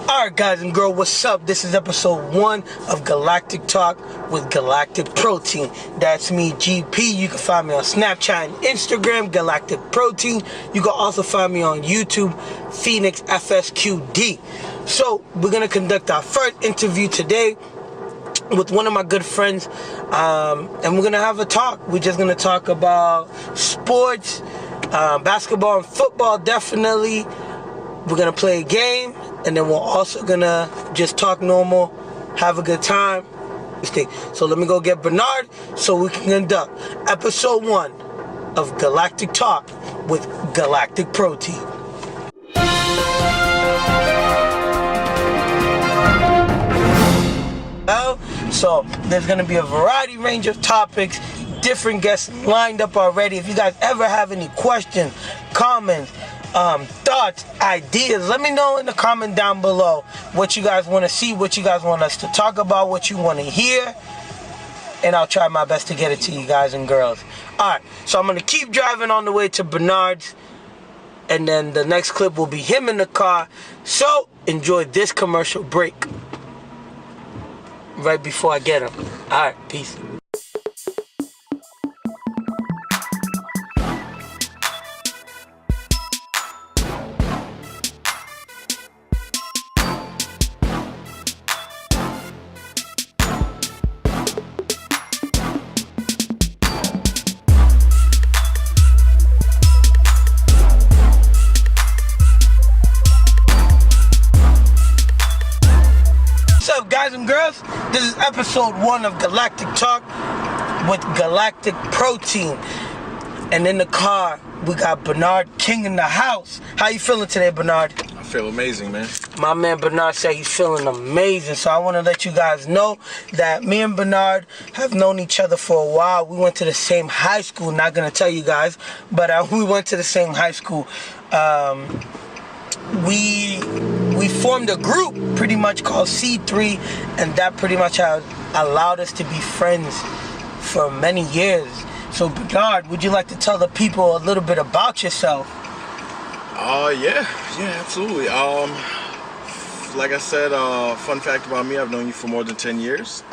Alright guys and girls, what's up? This is episode 1 of Galactic Talk with Galactic Protein. That's me, GP. You can find me on Snapchat and Instagram, Galactic Protein. You can also find me on YouTube, Phoenix FSQD. So, we're going to conduct our first interview today with one of my good friends, and we're going to have a talk. We're just going to talk about sports, basketball and football, definitely. We're going to play a game, and then we're also going to just talk normal, have a good time. So let me go get Bernard so we can conduct episode 1 of Galactic Talk with Galactic Protein. So there's going to be a variety range of topics, different guests lined up already. If you guys ever have any questions, comments, thoughts, ideas, let me know in the comment down below what you guys want to see, what you guys want us to talk about, what you want to hear, and I'll try my best to get it to you guys and girls. Alright, so I'm going to keep driving on the way to Bernard's, and then the next clip will be him in the car. So enjoy this commercial break right before I get him. Alright, peace. What's up, guys and girls? This is episode 1 of Galactic Talk with Galactic Protein. And in the car, we got Bernard King in the house. How you feeling today, Bernard? I feel amazing, man. My man Bernard said he's feeling amazing. So I want to let you guys know that me and Bernard have known each other for a while. We went to the same high school. Not going to tell you guys, but we went to the same high school. We formed a group pretty much called C3, and that pretty much has allowed us to be friends for many years. So Bernard, would you like to tell the people a little bit about yourself? Yeah, absolutely. Like I said, fun fact about me, I've known you for more than 10 years.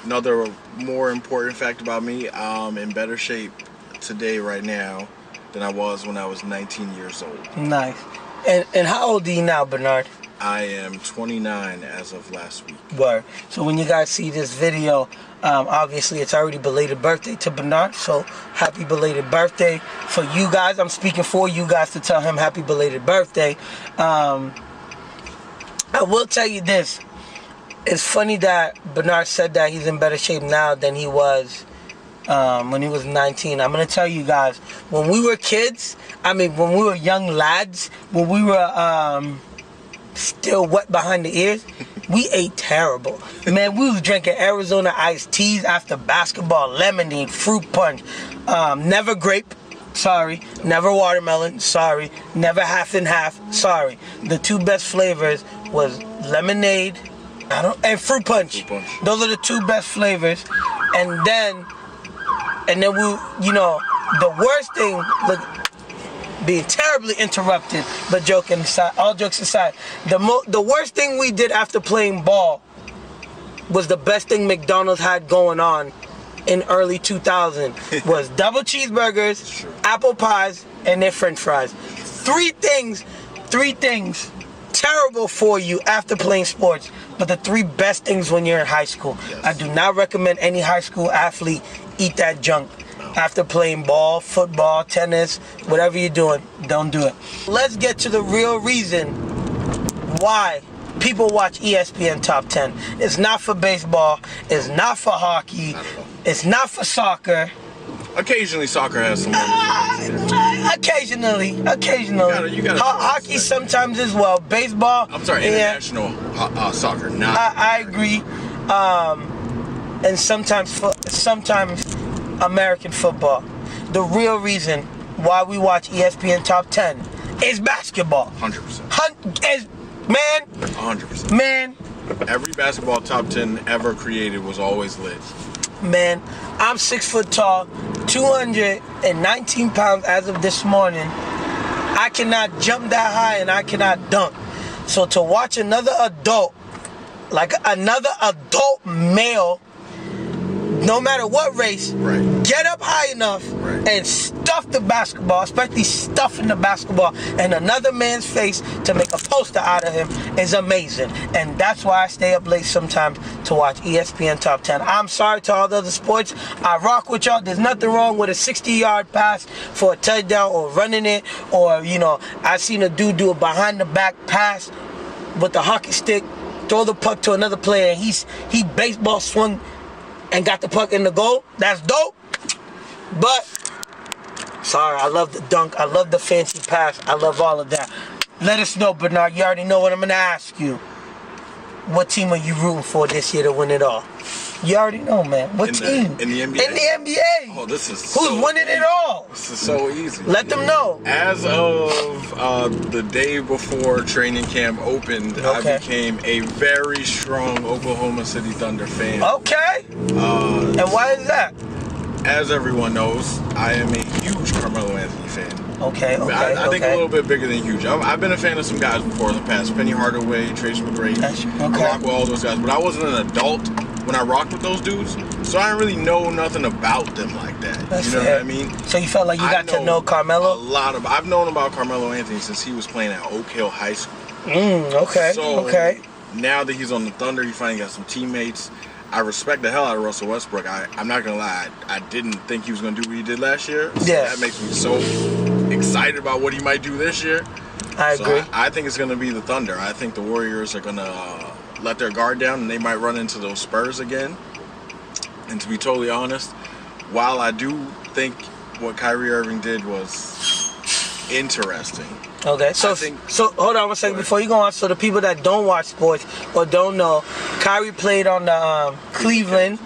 Another more important fact about me, I'm in better shape today right now than I was when I was 19 years old. Nice. And how old are you now, Bernard? I am 29 as of last week. Word. So when you guys see this video, obviously it's already belated birthday to Bernard. So happy belated birthday for you guys. I'm speaking for you guys to tell him happy belated birthday. I will tell you this. It's funny that Bernard said that he's in better shape now than he was when he was 19. I'm going to tell you guys, when we were kids, when we were young lads, when we were still wet behind the ears, we ate terrible. Man, we was drinking Arizona iced teas after basketball, lemonade, fruit punch, never grape, sorry, never watermelon, sorry, never half and half, sorry. The two best flavors was lemonade and fruit punch. Those are the two best flavors. And then we, the worst thing, look, being terribly interrupted, but joking aside, all jokes aside, the worst thing we did after playing ball was the best thing McDonald's had going on in early 2000 was double cheeseburgers, apple pies, and their french fries. Three things terrible for you after playing sports, but the 3 best things when you're in high school. Yes. I do not recommend any high school athlete eat that junk after playing ball, football, tennis, whatever you're doing. Don't do it. Let's get to the real reason why people watch ESPN Top 10. It's not for baseball, it's not for hockey, it's not for soccer. Occasionally soccer has some Occasionally. You gotta hockey sometimes as well. Baseball. I'm sorry, international soccer. Not. I agree. And sometimes American football. The real reason why we watch ESPN Top 10 is basketball. 100%. 100%. Man. Every basketball Top 10 ever created was always lit. Man, I'm 6 foot tall, 219 pounds as of this morning. I cannot jump that high and I cannot dunk. So to watch another adult male, no matter what race, get up high enough and stuff the basketball, especially stuffing the basketball in another man's face to make a poster out of him is amazing. And that's why I stay up late sometimes to watch ESPN Top 10. I'm sorry to all the other sports. I rock with y'all. There's nothing wrong with a 60-yard pass for a touchdown or running it, or, you know, I seen a dude do a behind-the-back pass with the hockey stick, throw the puck to another player, and he baseball swung and got the puck in the goal. That's dope. But, sorry, I love the dunk. I love the fancy pass. I love all of that. Let us know, Bernard. You already know what I'm going to ask you. What team are you rooting for this year to win it all? You already know, man. What team? In the NBA? In the NBA. Oh, this is Who's winning it all? This is so easy. Let them know. As of the day before training camp opened, I became a very strong Oklahoma City Thunder fan. Okay. And why is that? As everyone knows, I am a huge Carmelo Anthony fan. Okay. I think a little bit bigger than huge. I've been a fan of some guys before in the past. Penny Hardaway, Trace McGrady. I rock with all those guys. But I wasn't an adult when I rocked with those dudes. So I didn't really know nothing about them like that. That's you know fair. what I mean? So you felt like you got to know Carmelo? I've known about Carmelo Anthony since he was playing at Oak Hill High School. Okay. Now that he's on the Thunder, he finally got some teammates. I respect the hell out of Russell Westbrook. I'm not going to lie. I didn't think he was going to do what he did last year. So that makes me so excited about what he might do this year. I agree. I think it's going to be the Thunder. I think the Warriors are going to let their guard down, and they might run into those Spurs again. And to be totally honest, while I do think what Kyrie Irving did was interesting. Okay, so hold on one second before you go on. So the people that don't watch sports or don't know, Kyrie played on the Cleveland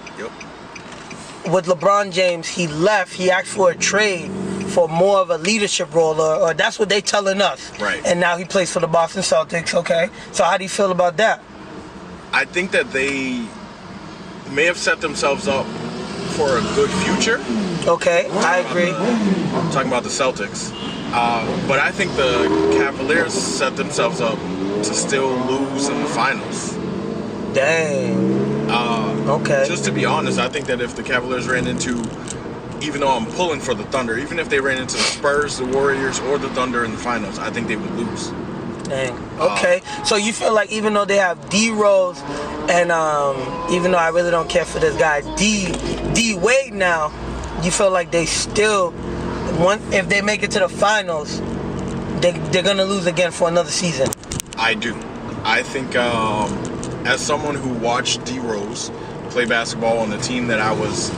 with LeBron James. He left. He asked for a trade for more of a leadership role, or that's what they telling us. Right. And now he plays for the Boston Celtics. Okay, so how do you feel about that? I think that they may have set themselves up for a good future. Okay, I agree. I'm talking about the Celtics. But I think the Cavaliers set themselves up to still lose in the finals. Dang. Okay. Just to be honest, I think that if the Cavaliers ran into, even though I'm pulling for the Thunder, even if they ran into the Spurs, the Warriors, or the Thunder in the finals, I think they would lose. Dang. Okay. So you feel like even though they have D Rose and even though I really don't care for this guy D Wade now, you feel like they still, if they make it to the finals, they're gonna lose again for another season? I do. I think as someone who watched D Rose play basketball on the team that I was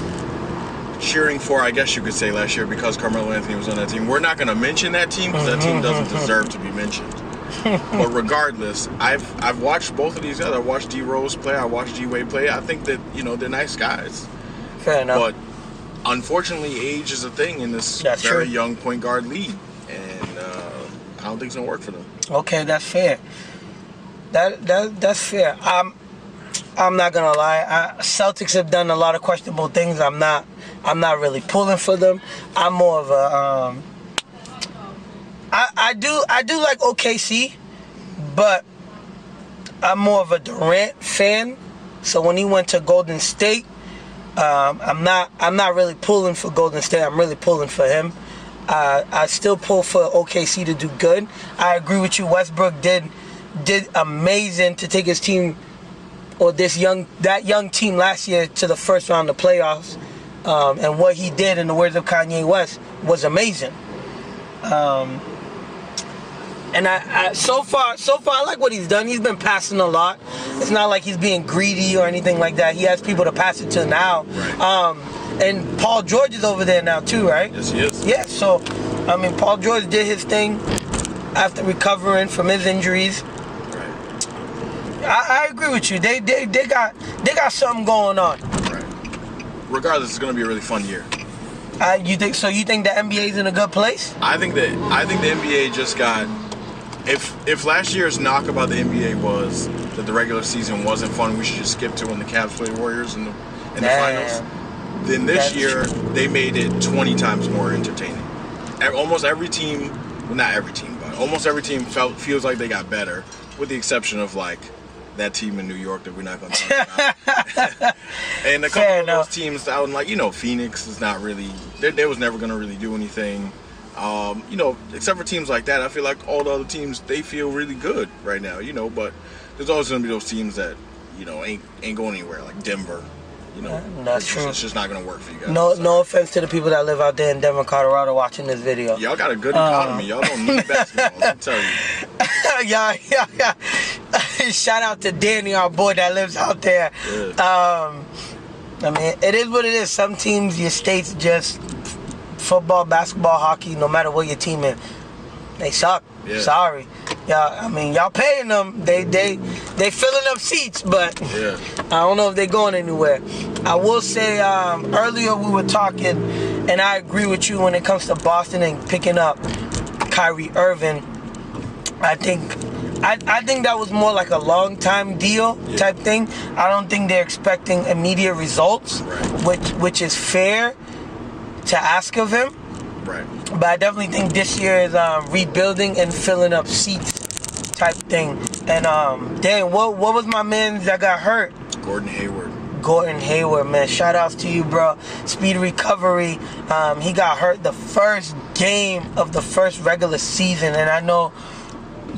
cheering for, I guess you could say, last year, because Carmelo Anthony was on that team. We're not going to mention that team because that team doesn't deserve to be mentioned. But regardless, I've watched both of these guys. I watched D Rose play. I watched D Wade play. I think that, they're nice guys. Fair enough. But unfortunately, age is a thing in this very young point guard league, and I don't think it's gonna work for them. Okay, that's fair. That's fair. I'm not gonna lie. Celtics have done a lot of questionable things. I'm not really pulling for them. I'm more of a I do like OKC, but I'm more of a Durant fan. So when he went to Golden State, I'm not really pulling for Golden State. I'm really pulling for him. I still pull for OKC to do good. I agree with you. Westbrook did amazing to take his team, or that young team last year, to the first round of playoffs. And what he did, in the words of Kanye West, was amazing. And I so far I like what he's done. He's been passing a lot. It's not like he's being greedy or anything like that. He has people to pass it to now. Right. And Paul George is over there now too, right? Yes, he is. Yeah. So, Paul George did his thing after recovering from his injuries. Right. I agree with you. They got something going on. Right. Regardless, it's going to be a really fun year. You think the NBA is in a good place? I think the NBA just got. If last year's knock about the NBA was that the regular season wasn't fun, we should just skip to when the Cavs play the Warriors in the finals, then this year they made it 20 times more entertaining. Almost every team, well, not every team, but almost every team feels like they got better. with the exception of like that team in New York that we're not going to talk about. And a couple of those teams out in, like, Phoenix is not really, they was never going to really do anything. Except for teams like that, I feel like all the other teams, they feel really good right now, but there's always going to be those teams that, ain't going anywhere, like Denver. That's true. It's just not going to work for you guys. No offense to the people that live out there in Denver, Colorado watching this video. Y'all got a good economy. Y'all don't need basketball, let me tell you. Yeah. Shout out to Danny, our boy that lives out there. Yeah. It is what it is. Some teams, your state's just football, basketball, hockey, no matter what your team is, they suck. Yeah. Sorry. Yeah, y'all paying them. They filling up seats, but yeah. I don't know if they're going anywhere. I will say, earlier we were talking, and I agree with you when it comes to Boston and picking up Kyrie Irving. I think that was more like a long-time deal type thing. I don't think they're expecting immediate results, right. which is fair to ask of him. Right. But I definitely think this year is rebuilding and filling up seats type thing. And dang, what was my man that got hurt? Gordon Hayward, man. Shout outs to you, bro. Speedy recovery. He got hurt the first game of the first regular season, and I know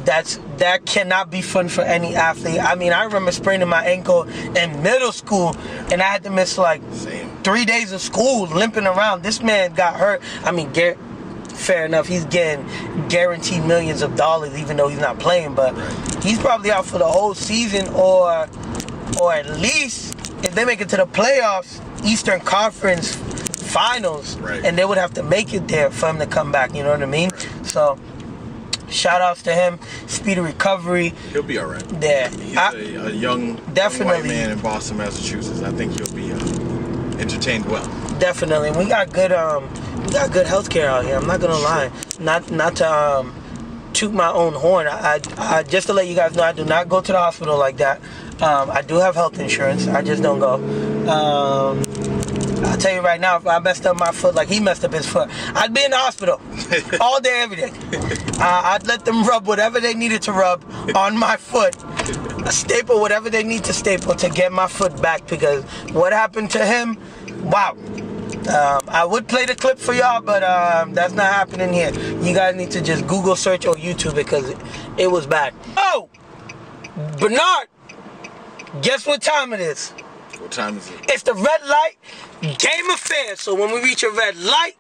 that cannot be fun for any athlete. I remember spraining my ankle in middle school, and I had to miss like 3 days of school limping around. This man got hurt. Fair enough, he's getting guaranteed millions of dollars even though he's not playing, but he's probably out for the whole season, or at least if they make it to the playoffs, Eastern Conference Finals, and they would have to make it there for him to come back, you know what I mean? So shout outs to him. Speedy recovery. He'll be all right. Yeah. He's a young white man in Boston, Massachusetts. I think he'll be entertained well. Definitely. And we got good healthcare out here. I'm not gonna lie. Not to toot my own horn. I just to let you guys know, I do not go to the hospital like that. I do have health insurance. I just don't go. I'll tell you right now, if I messed up my foot like he messed up his foot, I'd be in the hospital all day, every day. I'd let them rub whatever they needed to rub on my foot, staple whatever they need to staple to get my foot back, because what happened to him, wow. I would play the clip for y'all, but that's not happening here. You guys need to just Google search or YouTube because it was bad. Oh, Bernard, guess what time it is? What time is it? It's the red light game affair. So when we reach a red light,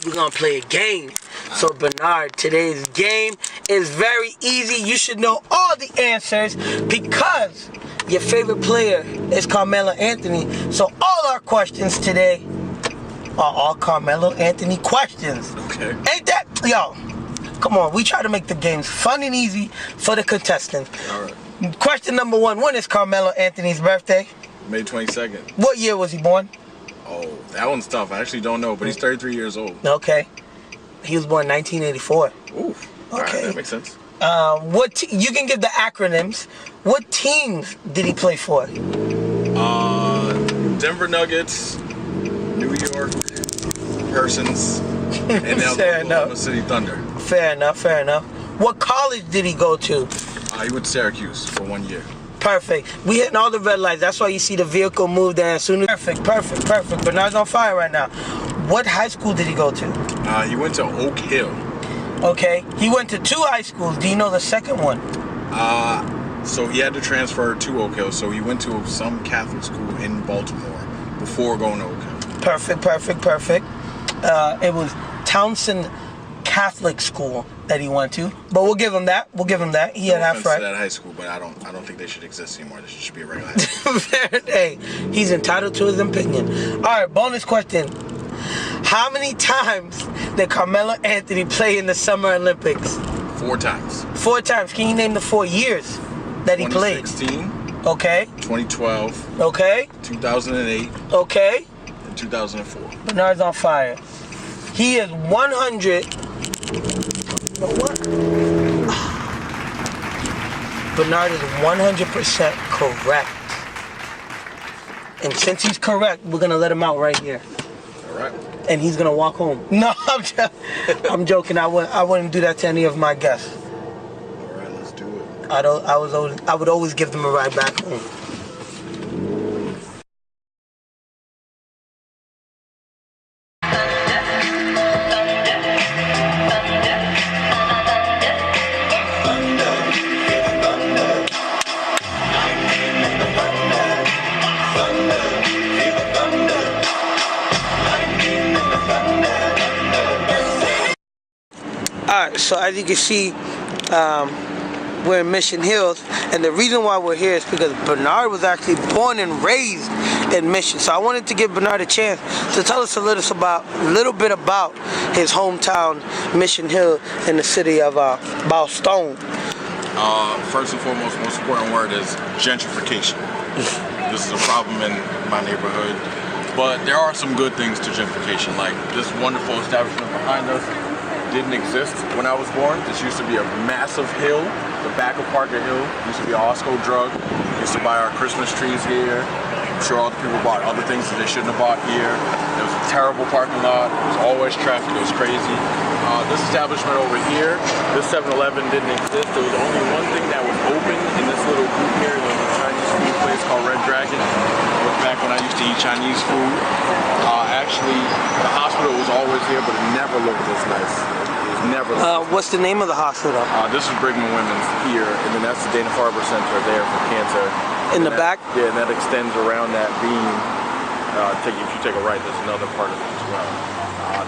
we're going to play a game. So Bernard, today's game is very easy. You should know all the answers because your favorite player is Carmelo Anthony. So all our questions today are all Carmelo Anthony questions. Okay. Ain't that? Yo, come on. We try to make the games fun and easy for the contestants. All right. Question number one. When is Carmelo Anthony's birthday? May 22nd. What year was he born? Oh, that one's tough. I actually don't know, but he's 33 years old. Okay. He was born 1984. Ooh. Okay. All right, that makes sense. You can give the acronyms. What teams did he play for? Denver Nuggets, New York Persons, and Oklahoma City Thunder. Fair enough. What college did he go to? He went to Syracuse for 1 year. Perfect. We hitting all the red lights. That's why you see the vehicle move there as soon as... Perfect. Bernard's on fire right now. What high school did he go to? He went to Oak Hill. Okay. He went to 2 high schools. Do you know the second one? So he had to transfer to Oak Hill. So he went to some Catholic school in Baltimore before going to Oak Hill. Perfect. It was Townsend Catholic School that he went to, but we'll give him that. He had half right. To that high school, but I don't think they should exist anymore. This should be a regular high school. Hey, he's entitled to his opinion. All right, bonus question. How many times did Carmelo Anthony play in the Summer Olympics? 4 times. 4 times. Can you name the 4 years that he played? 2016. Okay. 2012. Okay. 2008. Okay. And 2004. Bernard's on fire. He is 100. You know what? Bernard is 100% correct. And since he's correct, we're going to let him out right here. All right. And he's going to walk home. No, I'm joking. I wouldn't do that to any of my guests. All right, let's do I would always give them a ride back home. Alright, so as you can see, we're in Mission Hills, and the reason why we're here is because Bernard was actually born and raised in Mission. So I wanted to give Bernard a chance to tell us a little bit about his hometown, Mission Hill, in the city of Boston. First and foremost, most important word is gentrification. This is a problem in my neighborhood, but there are some good things to gentrification, like this wonderful establishment behind us didn't exist when I was born. This used to be a massive hill. The back of Parker Hill used to be a Osco drug. We used to buy our Christmas trees here. I'm sure all the people bought other things that they shouldn't have bought here. There was a terrible parking lot. There was always traffic. It was crazy. This establishment over here, this 7-Eleven didn't exist. There was only one thing that was open in this little group here. There was a Chinese food place called Red Dragon. It was back when I used to eat Chinese food. Actually, the hospital was always here, but it never looked this nice. Never. What's the name of the hospital? This is Brigham and Women's here, and then that's the Dana-Farber Center there for cancer. In the back? Yeah, and that extends around that beam. If you take a right, there's another part of it as well.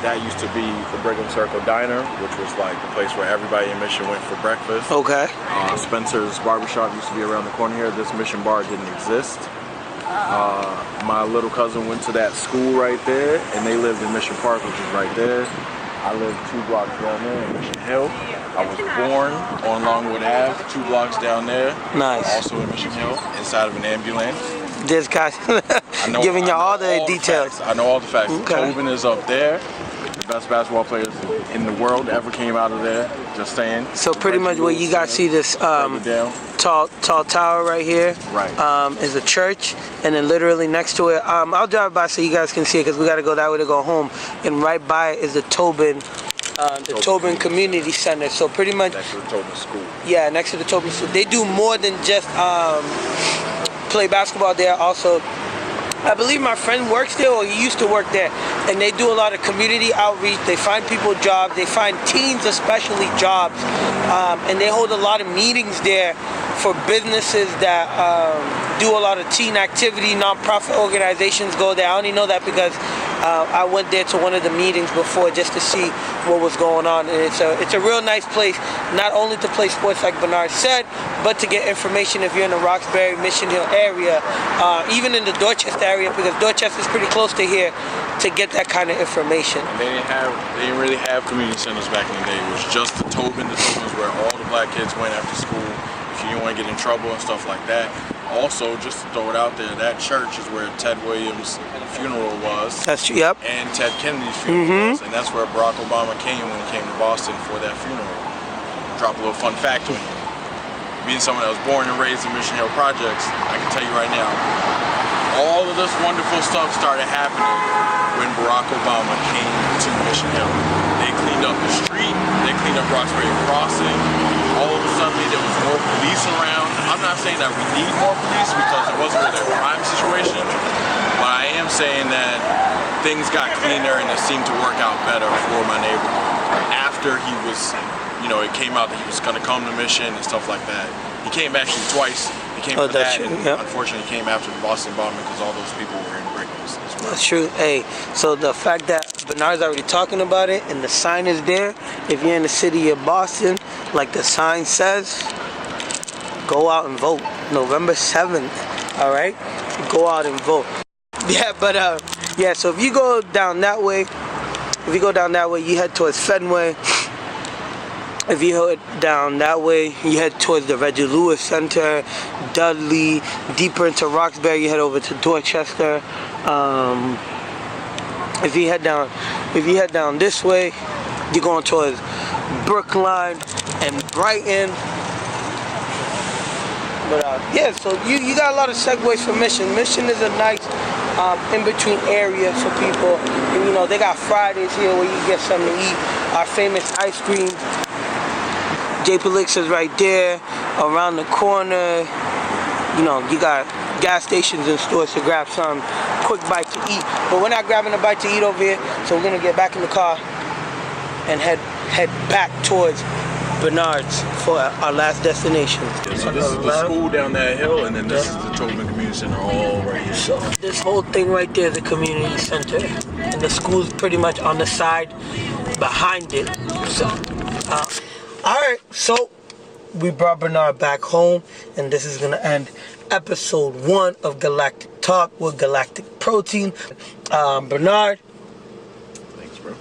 That used to be the Brigham Circle Diner, which was like the place where everybody in Mission went for breakfast. Okay. Spencer's Barbershop used to be around the corner here. This Mission Bar didn't exist. My little cousin went to that school right there, and they lived in Mission Park, which is right there. I lived 2 blocks down there in Mission Hill. I was born on Longwood Ave, 2 blocks down there. Nice. Also in Mission Hill, inside of an ambulance. This guy giving you all the details. I know all the facts. Okay. Tobin is up there. The best basketball players in the world ever came out of there. Just saying. So pretty much where you guys see this tall tower right here, right, is a church, and then literally next to it, I'll drive by so you guys can see it because we got to go that way to go home. And right by it is the Tobin Community Center. So pretty much next to the Tobin School. Yeah, next to the Tobin School. They do more than just play basketball there. Also, I believe my friend works there, or he used to work there, and they do a lot of community outreach. They find people jobs. They find teens especially jobs, and they hold a lot of meetings there for businesses that do a lot of teen activity. Non-profit organizations go there. I only know that because I went there to one of the meetings before just to see what was going on, and it's a real nice place, not only to play sports like Bernard said, but to get information if you're in the Roxbury, Mission Hill area, even in the Dorchester area, because Dorchester is pretty close to here, to get that kind of information. And they didn't really have community centers back in the day. It was just the Tobin. The Tobin was where all the black kids went after school if you didn't want to get in trouble and stuff like that. Also, just to throw it out there, that church is where Ted Williams' funeral was. That's true, yep. And Ted Kennedy's funeral was, and that's where Barack Obama came when he came to Boston for that funeral. Drop a little fun fact on you. Being someone that was born and raised in Mission Hill Projects, I can tell you right now, all of this wonderful stuff started happening when Barack Obama came to Mission Hill. They cleaned up the street, they cleaned up Roxbury Crossing. All of a sudden there was more police around. I'm not saying that we need more police because it wasn't really a crime situation, but I am saying that things got cleaner and it seemed to work out better for my neighborhood. After he was, it came out that he was going to come to Mission and stuff like that. He came actually twice. He came for that, and unfortunately he came after the Boston bombing because all those people were in Brickhouse as well. That's true. Hey, so the fact that Bernard's already talking about it and the sign is there, if you're in the city of Boston, like the sign says, go out and vote. November 7th, all right? Go out and vote. Yeah, but so if you go down that way, you head towards Fenway. If you head down that way, you head towards the Reggie Lewis Center, Dudley, deeper into Roxbury, you head over to Dorchester. If you head down this way, you're going towards Brookline and Brighton. But so you got a lot of segues for Mission. Mission is a nice in-between area for people. And they got Fridays here where you get something to eat. Our famous ice cream. J Elixir's right there, around the corner. You know, you got gas stations and stores to grab some quick bite to eat. But we're not grabbing a bite to eat over here, so we're gonna get back in the car and head back towards Bernard's for our last destination. Yeah, so this is the school down that hill, and then this is the Tobin Community Center all right here. So this whole thing right there is the community center, and the school's pretty much on the side behind it. So, all right, so we brought Bernard back home, and this is gonna end episode 1 of Galactic Talk with Galactic Protein. Bernard, Thanks, bro.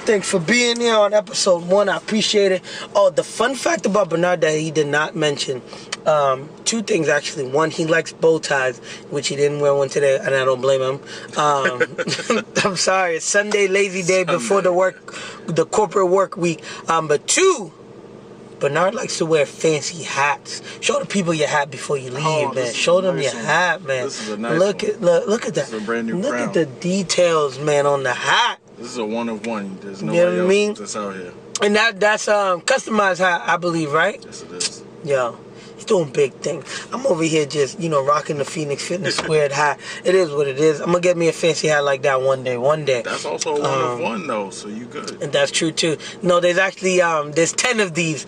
thanks for being here on episode 1. I appreciate it. Oh, the fun fact about Bernard that he did not mention, 2 things actually. One, he likes bow ties, which he didn't wear one today, and I don't blame him. I'm sorry, it's Sunday, lazy day before the corporate work week. But 2, Bernard likes to wear fancy hats. Show the people your hat before you leave, man. Show them your hat, man. This is a nice look one. Look at that. This is a brand new Look crown. at the details, man, on the hat. This is a one of one. There's You know nobody what I mean? else that's out here. And that's customized hat, I believe, right? Yes, it is. Yo, he's doing big things. I'm over here just, rocking the Phoenix Fitness squared hat. It is what it is. I'm gonna get me a fancy hat like that one day. That's also a one of one though, so you good. And that's true too. No, there's actually there's 10 of these,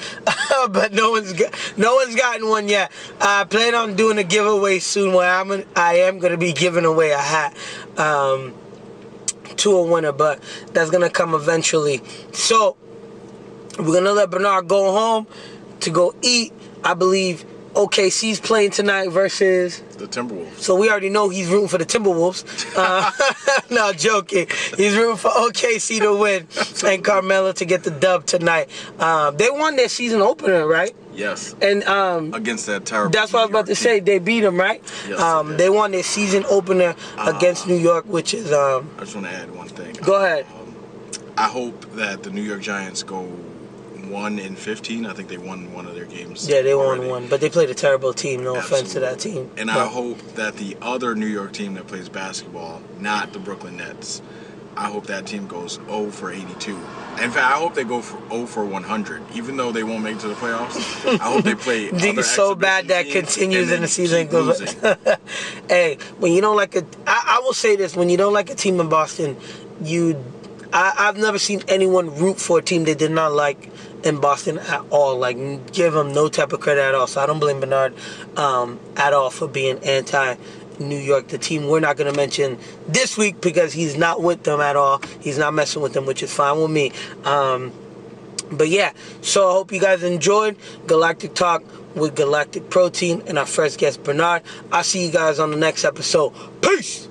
but no one's gotten one yet. I plan on doing a giveaway soon where I am gonna be giving away a hat to a winner, but that's gonna come eventually. So we're gonna let Bernard go home to go eat. I believe OKC's playing tonight versus The Timberwolves. So we already know he's rooting for the Timberwolves. No, joking. He's rooting for OKC to win and Carmelo to get the dub tonight. They won their season opener, right? Yes. And against that terrible. that's what I was about to say. They beat them, right? Yes, they won their season opener against New York, which is... I just want to add one thing. Go ahead. I hope that the New York Giants go 1-15. I think they won one of their games. Yeah, they already. won one, but they played a terrible team. No Absolutely. offense to that team. And I hope that the other New York team that plays basketball, not the Brooklyn Nets, I hope that team goes 0 for 82. In fact, I hope they go for 0 for 100. Even though they won't make it to the playoffs, I hope they play other so bad that exhibition teams continues and in the then season keep goes. losing. Hey, when you don't like I will say this: when you don't like a team in Boston, I've never seen anyone root for a team they did not like in Boston at all. Like, give them no type of credit at all. So I don't blame Bernard at all for being anti-New York, the team we're not going to mention this week because he's not with them at all. He's not messing with them, which is fine with me. But yeah, so I hope you guys enjoyed Galactic Talk with Galactic Protein and our first guest, Bernard. I'll see you guys on the next episode. Peace!